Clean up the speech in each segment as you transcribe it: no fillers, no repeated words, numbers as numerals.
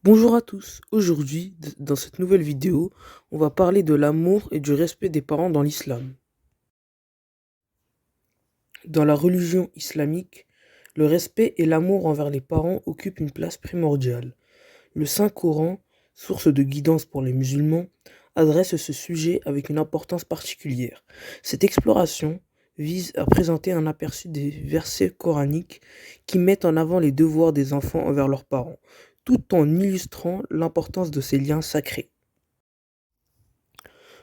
Bonjour à tous, aujourd'hui, dans cette nouvelle vidéo, on va parler de l'amour et du respect des parents dans l'islam. Dans la religion islamique, le respect et l'amour envers les parents occupent une place primordiale. Le Saint-Coran, source de guidance pour les musulmans, adresse ce sujet avec une importance particulière. Cette exploration vise à présenter un aperçu des versets coraniques qui mettent en avant les devoirs des enfants envers leurs parents, tout en illustrant l'importance de ces liens sacrés.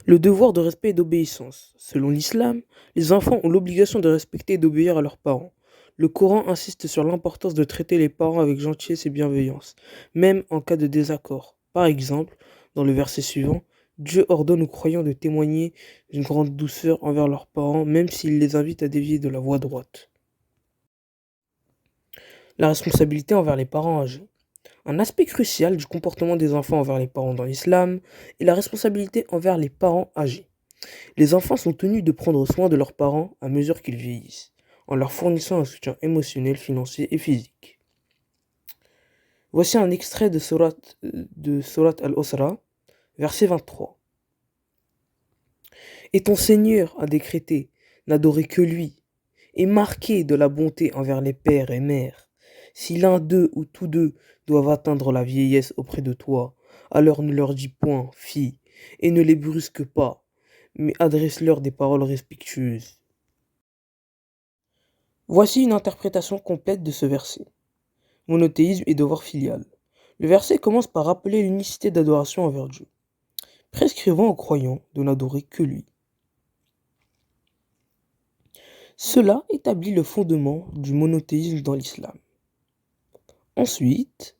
Le devoir de respect et d'obéissance. Selon l'islam, les enfants ont l'obligation de respecter et d'obéir à leurs parents. Le Coran insiste sur l'importance de traiter les parents avec gentillesse et bienveillance, même en cas de désaccord. Par exemple, dans le verset suivant, Dieu ordonne aux croyants de témoigner d'une grande douceur envers leurs parents, même s'il les invite à dévier de la voie droite. La responsabilité envers les parents âgés. Un aspect crucial du comportement des enfants envers les parents dans l'islam est la responsabilité envers les parents âgés. Les enfants sont tenus de prendre soin de leurs parents à mesure qu'ils vieillissent, en leur fournissant un soutien émotionnel, financier et physique. Voici un extrait de Surat Al-Osra, verset 23. Et ton Seigneur a décrété n'adorer que lui, et marqué de la bonté envers les pères et mères. Si l'un d'eux ou tous deux doivent atteindre la vieillesse auprès de toi, alors ne leur dis point, fille, et ne les brusque pas, mais adresse-leur des paroles respectueuses. Voici une interprétation complète de ce verset. Monothéisme et devoir filial. Le verset commence par rappeler l'unicité d'adoration envers Dieu, prescrivant aux croyants de n'adorer que lui. Cela établit le fondement du monothéisme dans l'islam. Ensuite,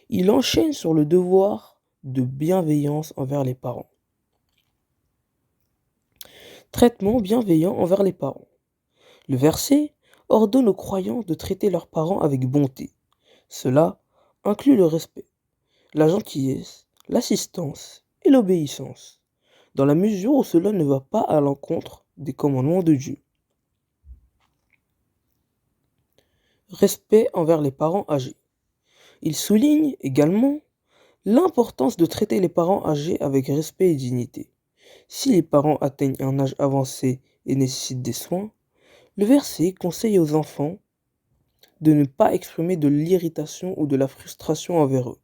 il enchaîne sur le devoir de bienveillance envers les parents. Traitement bienveillant envers les parents. Le verset ordonne aux croyants de traiter leurs parents avec bonté. Cela inclut le respect, la gentillesse, l'assistance et l'obéissance, dans la mesure où cela ne va pas à l'encontre des commandements de Dieu. Respect envers les parents âgés. Il souligne également l'importance de traiter les parents âgés avec respect et dignité. Si les parents atteignent un âge avancé et nécessitent des soins, le verset conseille aux enfants de ne pas exprimer de l'irritation ou de la frustration envers eux,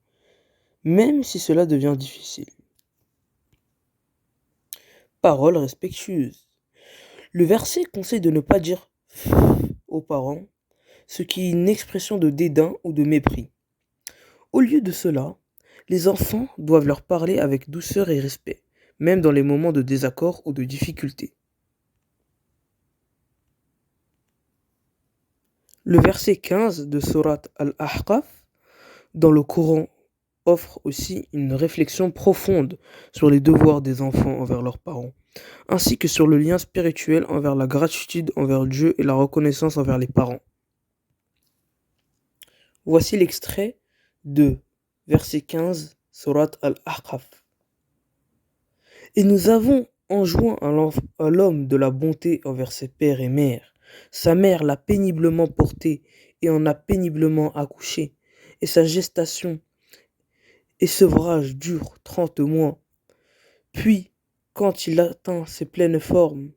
même si cela devient difficile. Paroles respectueuses. Le verset conseille de ne pas dire aux parents, ce qui est une expression de dédain ou de mépris. Au lieu de cela, les enfants doivent leur parler avec douceur et respect, même dans les moments de désaccord ou de difficulté. Le verset 15 de Surat Al-Ahqaf dans le Coran offre aussi une réflexion profonde sur les devoirs des enfants envers leurs parents, ainsi que sur le lien spirituel envers la gratitude envers Dieu et la reconnaissance envers les parents. Voici l'extrait de verset 15, Surat Al-Ahqaf. Et nous avons enjoint à l'homme de la bonté envers ses pères et mères. Sa mère l'a péniblement porté et en a péniblement accouché, et sa gestation et sevrage durent 30 mois. Puis, quand il atteint ses pleines formes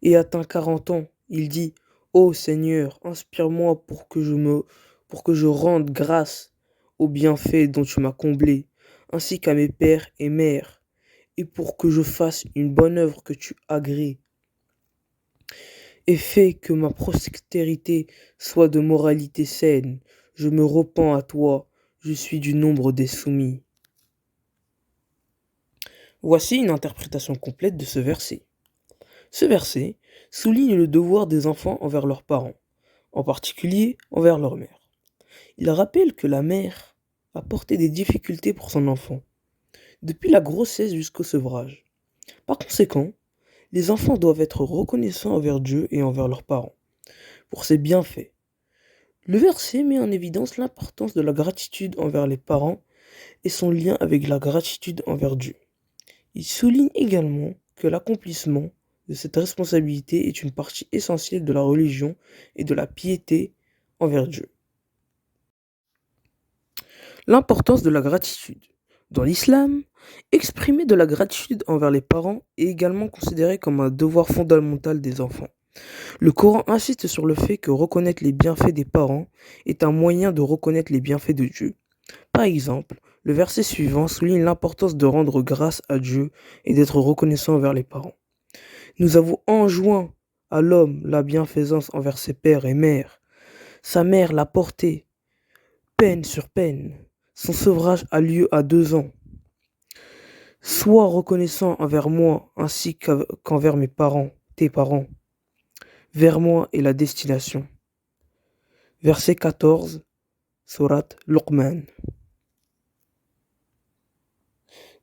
et atteint 40 ans, il dit, Ô Seigneur, inspire-moi pour que je rende grâce aux bienfaits dont tu m'as comblé, ainsi qu'à mes pères et mères, et pour que je fasse une bonne œuvre que tu agrées, et fais que ma postérité soit de moralité saine. Je me repens à toi, je suis du nombre des soumis. Voici une interprétation complète de ce verset. Ce verset souligne le devoir des enfants envers leurs parents, en particulier envers leur mère. Il rappelle que la mère a porté des difficultés pour son enfant, depuis la grossesse jusqu'au sevrage. Par conséquent, les enfants doivent être reconnaissants envers Dieu et envers leurs parents, pour ses bienfaits. Le verset met en évidence l'importance de la gratitude envers les parents et son lien avec la gratitude envers Dieu. Il souligne également que l'accomplissement de cette responsabilité est une partie essentielle de la religion et de la piété envers Dieu. L'importance de la gratitude. Dans l'islam, exprimer de la gratitude envers les parents est également considéré comme un devoir fondamental des enfants. Le Coran insiste sur le fait que reconnaître les bienfaits des parents est un moyen de reconnaître les bienfaits de Dieu. Par exemple, le verset suivant souligne l'importance de rendre grâce à Dieu et d'être reconnaissant envers les parents. Nous avons enjoint à l'homme la bienfaisance envers ses pères et mères. Sa mère l'a porté, peine sur peine. Son sevrage a lieu à 2 ans. Sois reconnaissant envers moi ainsi qu'envers mes parents, tes parents. Vers moi est la destination. Verset 14, Sourate Luqman.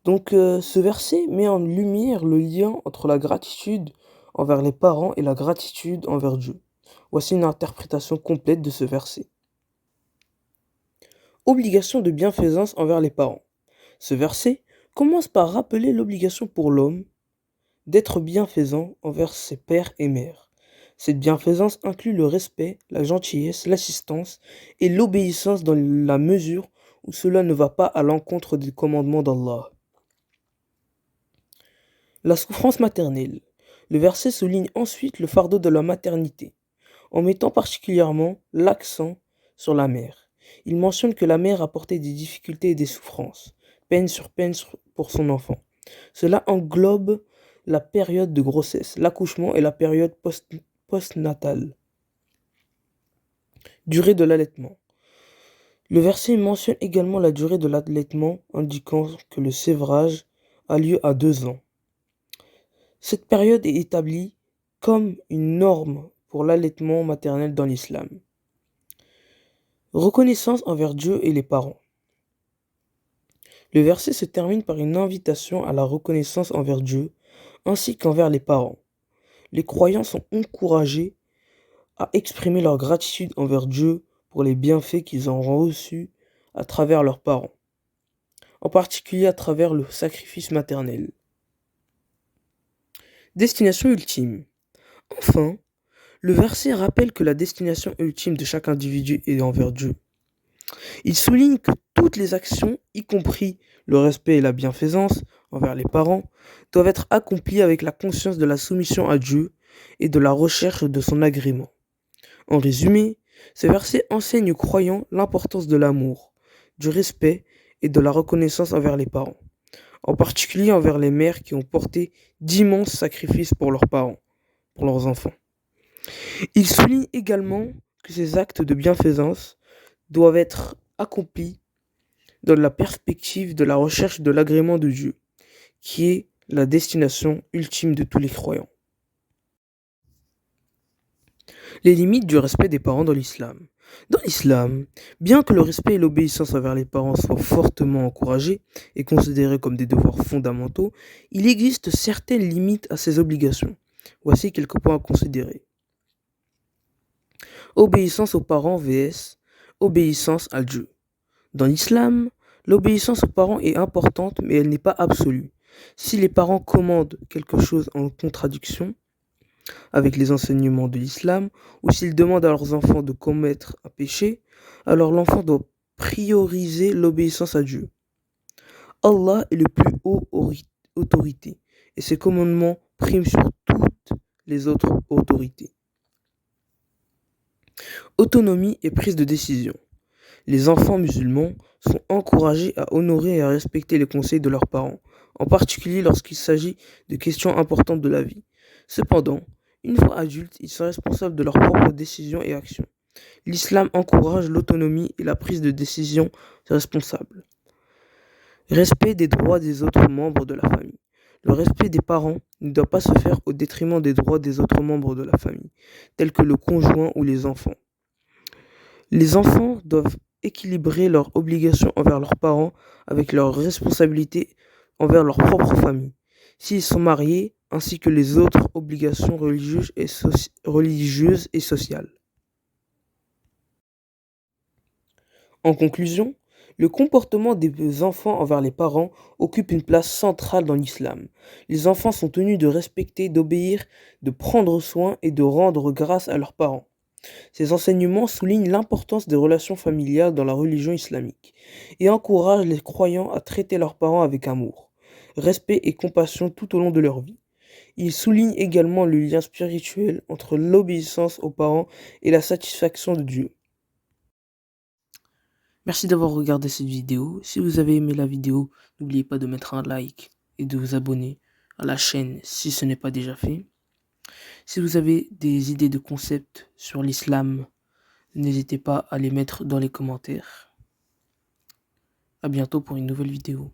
Donc ce verset met en lumière le lien entre la gratitude envers les parents et la gratitude envers Dieu. Voici une interprétation complète de ce verset. Obligation de bienfaisance envers les parents. Ce verset commence par rappeler l'obligation pour l'homme d'être bienfaisant envers ses pères et mères. Cette bienfaisance inclut le respect, la gentillesse, l'assistance et l'obéissance dans la mesure où cela ne va pas à l'encontre des commandements d'Allah. La souffrance maternelle. Le verset souligne ensuite le fardeau de la maternité, en mettant particulièrement l'accent sur la mère. Il mentionne que la mère a porté des difficultés et des souffrances, peine sur peine pour son enfant. Cela englobe la période de grossesse, l'accouchement et la période postnatale. Durée de l'allaitement. Le verset mentionne également la durée de l'allaitement, indiquant que le sévrage a lieu à 2 ans. Cette période est établie comme une norme pour l'allaitement maternel dans l'islam. Reconnaissance envers Dieu et les parents. Le verset se termine par une invitation à la reconnaissance envers Dieu ainsi qu'envers les parents. Les croyants sont encouragés à exprimer leur gratitude envers Dieu pour les bienfaits qu'ils ont reçus à travers leurs parents, en particulier à travers le sacrifice maternel. Destination ultime. Enfin, le verset rappelle que la destination ultime de chaque individu est envers Dieu. Il souligne que toutes les actions, y compris le respect et la bienfaisance envers les parents, doivent être accomplies avec la conscience de la soumission à Dieu et de la recherche de son agrément. En résumé, ce verset enseigne aux croyants l'importance de l'amour, du respect et de la reconnaissance envers les parents, en particulier envers les mères qui ont porté d'immenses sacrifices pour leurs parents, pour leurs enfants. Il souligne également que ces actes de bienfaisance doivent être accomplis dans la perspective de la recherche de l'agrément de Dieu, qui est la destination ultime de tous les croyants. Les limites du respect des parents dans l'islam. Dans l'islam, bien que le respect et l'obéissance envers les parents soient fortement encouragés et considérés comme des devoirs fondamentaux, il existe certaines limites à ces obligations. Voici quelques points à considérer. Obéissance aux parents vs obéissance à Dieu. Dans l'islam, l'obéissance aux parents est importante, mais elle n'est pas absolue. Si les parents commandent quelque chose en contradiction avec les enseignements de l'islam, ou s'ils demandent à leurs enfants de commettre un péché, alors l'enfant doit prioriser l'obéissance à Dieu. Allah est le plus haut autorité, et ses commandements priment sur toutes les autres autorités. Autonomie et prise de décision. Les enfants musulmans sont encouragés à honorer et à respecter les conseils de leurs parents, en particulier lorsqu'il s'agit de questions importantes de la vie. Cependant, une fois adultes, ils sont responsables de leurs propres décisions et actions. L'islam encourage l'autonomie et la prise de décision responsable. Respect des droits des autres membres de la famille. Le respect des parents ne doit pas se faire au détriment des droits des autres membres de la famille, tels que le conjoint ou les enfants. Les enfants doivent équilibrer leurs obligations envers leurs parents avec leurs responsabilités envers leur propre famille, s'ils sont mariés, ainsi que les autres obligations religieuses et sociales. En conclusion, le comportement des enfants envers les parents occupe une place centrale dans l'islam. Les enfants sont tenus de respecter, d'obéir, de prendre soin et de rendre grâce à leurs parents. Ces enseignements soulignent l'importance des relations familiales dans la religion islamique et encouragent les croyants à traiter leurs parents avec amour, respect et compassion tout au long de leur vie. Ils soulignent également le lien spirituel entre l'obéissance aux parents et la satisfaction de Dieu. Merci d'avoir regardé cette vidéo. Si vous avez aimé la vidéo, n'oubliez pas de mettre un like et de vous abonner à la chaîne si ce n'est pas déjà fait. Si vous avez des idées de concepts sur l'islam, n'hésitez pas à les mettre dans les commentaires. À bientôt pour une nouvelle vidéo.